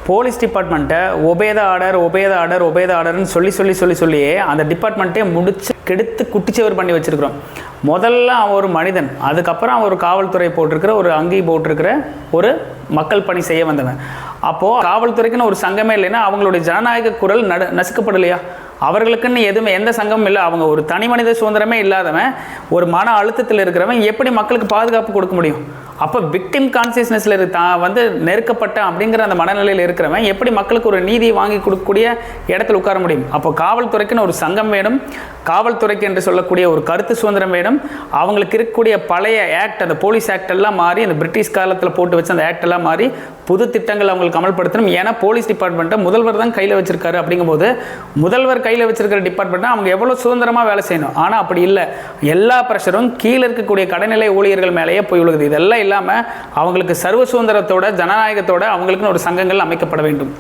Police டிபார்ட்மெண்ட்டை obey த ஆர்டர்னு சொல்லியே அந்த டிபார்ட்மெண்ட்டே முடிச்சு கெடுத்து குட்டிச்சவர் பண்ணி வச்சுருக்கிறோம். முதல்ல அவன் ஒரு மனிதன், அதுக்கப்புறம் அவன் ஒரு காவல்துறை போட்டிருக்கிற ஒரு அங்கி போட்டிருக்கிற ஒரு மக்கள் பணி செய்ய வந்தவன். அப்போது காவல்துறைக்குன்னு ஒரு சங்கமே இல்லைன்னா அவங்களுடைய ஜனநாயக குரல் நசுக்கப்படலையா? அவர்களுக்குன்னு எதுவுமே எந்த சங்கமும் இல்லை. அவங்க ஒரு தனி மனித சுதந்திரமே இல்லாதவன், ஒரு மன அழுத்தத்தில் இருக்கிறவன் எப்படி மக்களுக்கு பாதுகாப்பு கொடுக்க முடியும்? அப்போ விக்டிம் கான்சியஸ்னஸில் தான் வந்து நெருக்கப்பட்ட அப்படிங்கிற அந்த மனநிலையில் இருக்கிறவன் எப்படி மக்களுக்கு ஒரு நீதியை வாங்கி கொடுக்கக்கூடிய இடத்துல உட்கார முடியும்? அப்போ காவல்துறைக்குன்னு ஒரு சங்கம் வேணும், காவல்துறைக்கு என்று சொல்லக்கூடிய ஒரு கருத்து சுதந்திரம் வேணும். அவங்களுக்கு இருக்கக்கூடிய பழைய ஆக்ட், அந்த போலீஸ் ஆக்ட் எல்லாம் மாறி, அந்த பிரிட்டிஷ் காலத்தில் போட்டு வச்ச அந்த ஆக்ட் எல்லாம் மாறி புது திட்டங்கள் அவங்களுக்கு அமல்படுத்தணும். ஏன்னா போலீஸ் டிபார்ட்மெண்ட்டை முதல்வர் தான் கையில் வச்சிருக்காரு. அப்படிங்கும்போது முதல்வர் கையில் வச்சிருக்கிற டிபார்ட்மெண்ட்டை அவங்க எவ்வளோ சுதந்திரமாக வேலை செய்யணும். ஆனால் அப்படி இல்லை, எல்லா ப்ரெஷரும் கீழே இருக்கக்கூடிய கடைநிலை ஊழியர்கள் மேலேயே போய் விழுகுது. இதெல்லாம் இல்லாமல் அவங்களுக்கு சர்வ சுதந்திரத்தோட ஜனநாயகத்தோட அவங்களுக்குன்னு ஒரு சங்கங்கள் அமைக்கப்பட வேண்டும்.